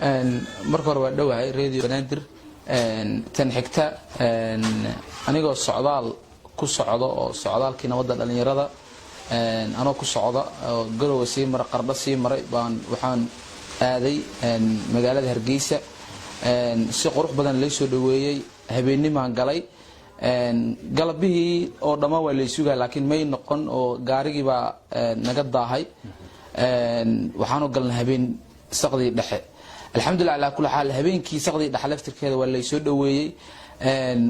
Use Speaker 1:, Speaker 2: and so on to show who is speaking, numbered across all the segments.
Speaker 1: marka hore waa dhawahay radio Banaadir tan xigta anigoo socdaal ku socdo oo socdaalkii nabadda dhalinyarada anoo ku socda oo Garowe sii maray Qardho sii maray waxaan aaday magaalada Hargeysa si qurux badan la soo dhaweeyay habeennimaan galay galabihii oo dhama waa la sugaa laakiin may noqon oo gaarigii baa naga daahay waxaanu galnay habeen saqdi dhexe alxamdulillah ala kulli xaal habeenkii saqdi dhexe laftirkeeda waa la soo dhaweeyay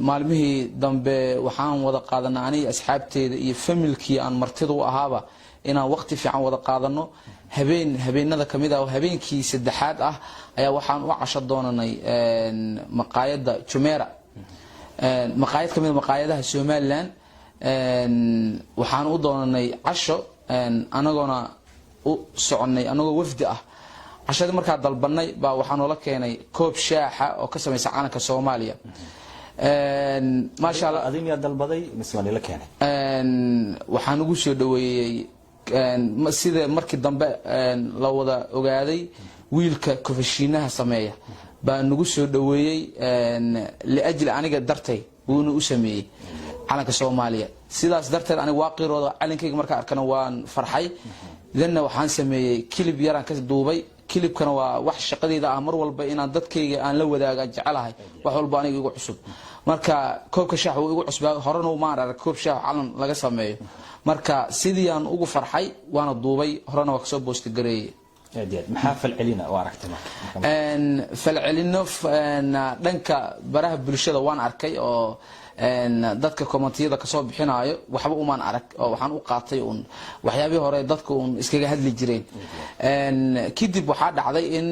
Speaker 1: maalmihii dambe waxaan wada qaadanay ani asxaabteeda iyo familkii aan martida u ahaaba inaan waqti fiican wada qaadano habeenada kamid ah habeenkii saddexaad ah ayaa waxaan u casho doonanay maqaayada Jumeera maqaayad kamid maqaayadaha Soomaaliland waxaan u doonanay casho anagoona u soconay anagoo wafdi ah cashada markaa dalbanay baa waxaan la keenay koob shaaxa oo ka samaysan calanka Soomaaliya ma sha Allah
Speaker 2: adin ya dalbaday miswani la keenay
Speaker 1: waxaan ugu soo dhaweeyay sida markii dambe la wada ogaaday wiilka kofashinaha sameeya baa nagu soo dhaweeyay liajli aniga dartay uu u sameeyay calanka Soomaaliya sidaas darteed aniga waaqirooda calankayga markaa arkana waan farxay dadna waxaan sameeyay kilib yaraan ka duubay kilibkana waa wax shaqadeeda ah mar walba inaan dadkayga aan la wadaaga jecelahay wax walba aniga igu cusub marka koobka shaax uu igu cusbaa horena uma arag koob shaax calan laga sameeyo marka sidii aan ugu farxay waana duubay horena waa kasoo boost gareeyay
Speaker 2: maxaa falcelina oo aragtay
Speaker 1: falcelino dhanka baraha bulshada waan arkay oo dadka commentiyada ka soo bixinaayo waxba uma arag oo waxaan u qaatay waxyaabii hore dadku iskaga hadli jireen kidib waxa dhacday in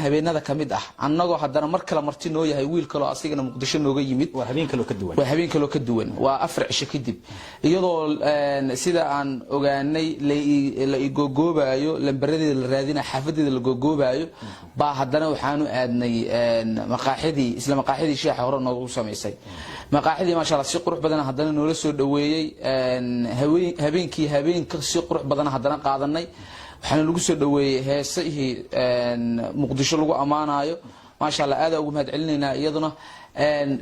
Speaker 1: habeenada kamid ah annagoo haddana mar kale marti noo yahay wiil kale oo asigana Muqdisho nooga yimid
Speaker 2: waa habeen kale ka duwan
Speaker 1: waa afar cisho kidib iyadoo sida aan ogaanay la igogoobayo lambaradii la raadina xaafadida la gogoobayo baa haddana waxaanu aadnay maqaaxidii shaaxa hore noogu sameysay maqaaxidii ma sha Allah si qurux badan haddana noola soo dhaweeyay habeenka si qurux badan haddana qaadanay waxaan lagu soo dhaweeyay heesihii Muqdisho lagu amaanayo ma sha Allah aad ugu mahad celinayna iyaduna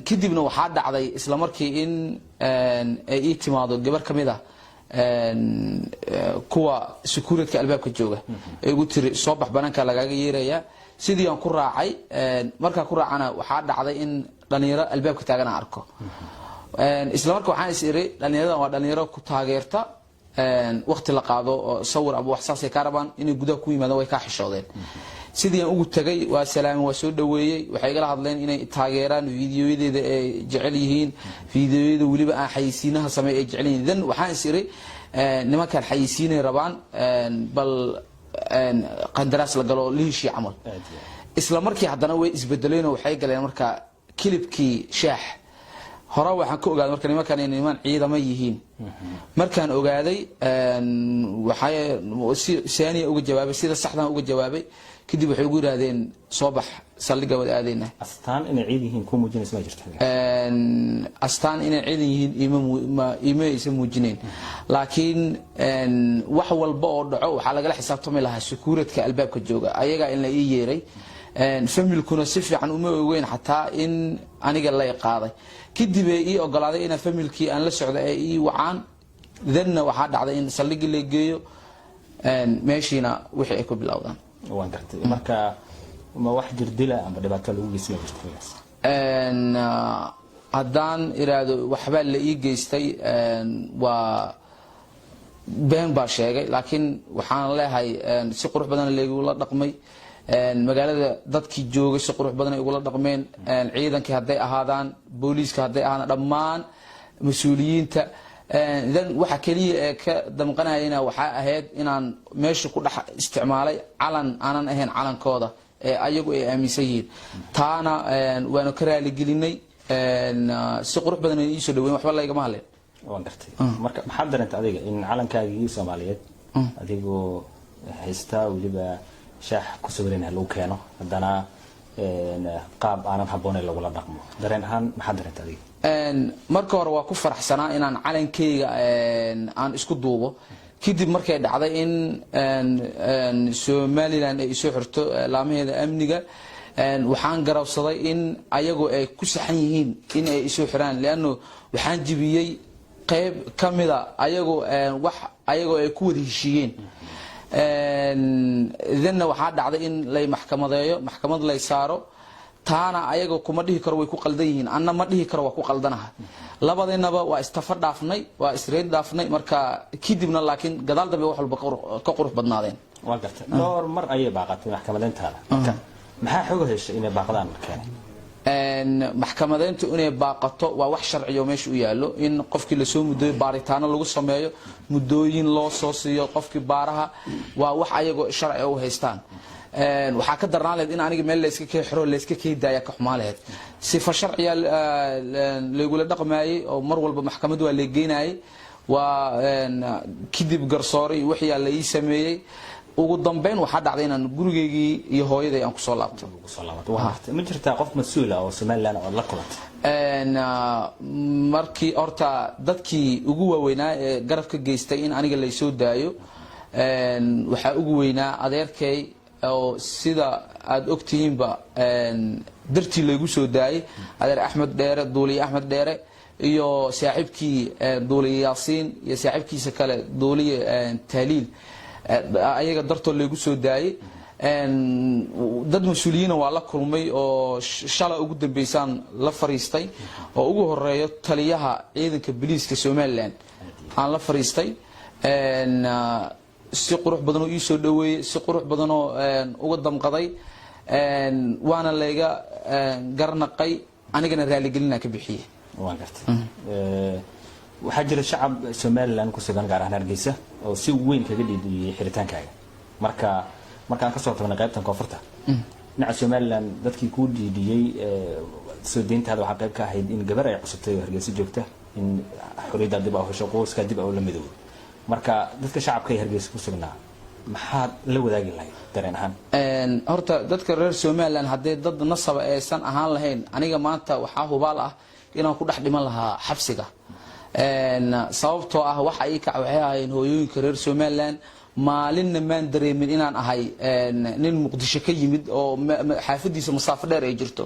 Speaker 1: kadibna waxa dhacday isla markii in ay timaado gabar kamid ah kuwa security albaabka jooga ay ugu tiri soo bax banaanka lagaga yeeraya sidii aan ku raacay marka ku raacana waxa dhacday in dhalinyaro albaabka taagan arko isla markaa waxaan is iri dhalinyarada waa dhalinyaro ku taageerta waqti la qaado sawir abu wax saasay ka rabaan inay gudaha ku yimaadaan way ka xishoodeen sidii aan ugu tagay waa salaam waa soo dhaweeyay waxay igala hadleen inay taageeraan fiidiyoyadeeda ay jecel yihiin fiidiyooyada waliba aan xayisiinaha sameeyay ay jecel yihiin waxaan is iri nimankan xayisiinay rabaan bal qandaraas la galo liishi amal isla markii haddana way isbedeleen waxay galeen marka kilibkii shaax hore waxaan ka ogaaday marka nimankan inay niman ciidamo yihiin markaan ogaaday waxay saaniya uga jawaabay sida saxdan uga jawaabay kadib waxay ugu yiraahdeen soo bax saldhiga wada aadayna
Speaker 2: astaan inay ciid yihiin ku muujinaysa ma jirto
Speaker 1: astaan inay ciid yihiin ima isa muujineen laakiin wax walba oo dhaco waxa laga xisaabtami lahaa security albaabka jooga ayaga in la ii yeeray familkuna si fiican uma ogeyn xataa in aniga la qaaday kadib ay ogolaaday in familkii aan la socdo ay ii wacaan dadna waxa dhacday in saldhiga la geeyo meeshina wixii ay ku bilowdaan
Speaker 2: waan gartay marka ma wax jirdila ama dhibaato lagu geysay jirtaas
Speaker 1: haddaan iraado waxba la ii geystay waa been baa sheegay laakiin waxaan leeyahay si qurux badan la dhaqmay magaalada dadkii joogay si qurux badan ay ugu la dhaqmeen ciidankii haday ahaadaan booliiska haday ahaadaan dhammaan mas'uuliyiinta waxa kaliya ee ka damqanayna waxa ahayd inaan meesha ku dhax isticmaalay calan aanan ahayn calankooda ee ayagu ay aaminsan yihiin taana waanu ka raali gelinay si qurux badan ay soo dhaweeyeen waxba la igama hadleen
Speaker 2: waan gartay marka maxaad dareentay adiga in calankaagii Soomaaliyeed adigoo haysta waliba shaax ku sawirina loo keeno haddana qaab aanan habboonay lagu la dhaqmo dareen ahaan maxaad dareentay adiga
Speaker 1: marka hore waa ku faraxsanaa inaan calankayga aan isku duubo kadib markay dhacday in Somaliland ay soo xirto laamaheeda amniga waxaan garawsaday in ayagoo ay ku saxan yihiin in ay soo xiraan laano waxaan jibiyay qayb kamida ayagoo ay ku wada heshiiyeen idanna waxaa dhacday in lay maxkamad lay saaro taana ayagoo kuma dhihi karo way ku qaldan yihiin anna ma dhihi karo waa ku qaldanaha labadeennaba waa istafa dhaafnay waa isreed dhaafnay marka kadibna laakiin gadaal dambe wax walba ka qurux badnaadeen
Speaker 2: waa gartay door mar ayay baaqatay maxkamadeyntaada maxaa xoog heshay inay baaqdaan keenay
Speaker 1: maxkamadeyntu inay baaqato waa wax sharciyo meesha u yaalo in qofkii la soo mudooyo baaritaano lagu sameeyo mudooyin loo soo siiyo qofkii baaraha waa wax ayagoo sharci u haystaan waxaa ka darnaan lahayd in aniga meel la iska xiro la iska keedaya ka xumaan lahayd sifa sharciya leegula dhaqmaayay oo mar walba maxkamad waa la geenayay waa kadib garsoori wixii la ii sameeyay ugu dambeyn waxaa dhacday inaan gurigeygii iyo hooyaday aan ku soo laabto
Speaker 2: ma jirtaa qof mas'uul ah oo Somaliland oo la kulantay
Speaker 1: markii horta dadkii ugu waaweynaa ee garab ka geystay in aniga la soo daayo waxaa ugu weynaa adeerkay oo sida aad ogtihiinba dartii lagu soo daayay adeer Axmed Dheere Duuliye Axmed Dheere iyo saaxiibkii Duuliye Yaasiin iyo saaxiibkiisa kale Duuliye Taaliil ayaga dartoo lagu soo daayay dad mas'uuliyiin waa la kulmay oo shalay ugu dambeysaan la fariistay oo ugu horeeyo taliyaha ciidanka booliiska Somaliland aan la fariistay si qurux badan oo ii soo dhaweeyay si qurux badan oo uga damqaday waana layga garnaqay anigana raali gelina ka bixiyay
Speaker 2: waan gartay waxaa jira shacab Somaliland ku sugan gaar ahaan Hargeysa oo si weyn kaga dhiidiyay xiritaankaaga markaan ka soo tagnay qaybtan koonfurta dhinaca Somaliland dadkii ku dhiidiyay soo deyntaada waxaa qayb ka ahayd in gabar ay cusubtay oo Hargeysa joogta in xorriyadda dib u hesho qoyska dib u la midowdo marka dadka shacabka ee Hargeysa ku sugnaa maxaad la wadaagi lahayd dareen ahaan
Speaker 1: horta dadka reer Somaliland hadday dad nasab aysan ahaan lahayn aniga maanta waxaa hubaal ah inaan ku dhex dhiman lahaa xabsiga sababtoo ah waxa ay ka waxayeen hooyooyinka reer Somaliland maalinna maan dareemin inaan ahay nin Muqdisho ka yimid oo xaafadiisa masaafo dheer ay jirto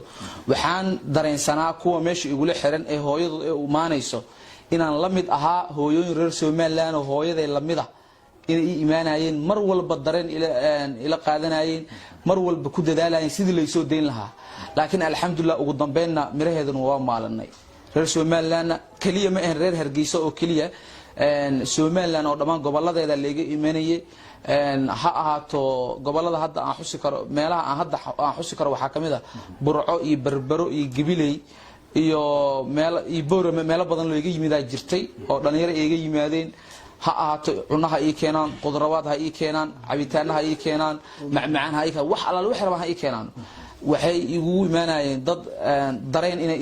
Speaker 1: waxaan dareensanaa kuwa meesha igula xiran ee hooyadu ay u maanayso inaan la mid ahaa hooyooyin reer Somaliland oo hooyaday la mid ah inay iimaanayeen mar walba dareen ila qaadanayeen mar walba ku dadaalayeen sidii la soo deyn lahaa laakiin alxamdulillah ugu dambeynna miraheeduna waa maalinay reer Somaliland kaliya ma ahan reer Hargeysa oo kaliya Somaliland oo dhamaan goboladeeda laga iimaanayay ha ahaato gobolada hadda aan xusi karo meelaha aan hadda aan xusi karo waxaa kamid ah Burco iyo Berbero iyo Gabiley iyo Boorame meelo badan loo iga yimid jirtay oo dhalinyaro iga yimaadeen ha ahaato cunaha ay keenaan qudrawaad ha ay keenaan cabitaanaha ay keenaan macmacaan ha ay wax alla wax rabaan ha ay keenaan waxay igu iimaanayeen dad dareen inay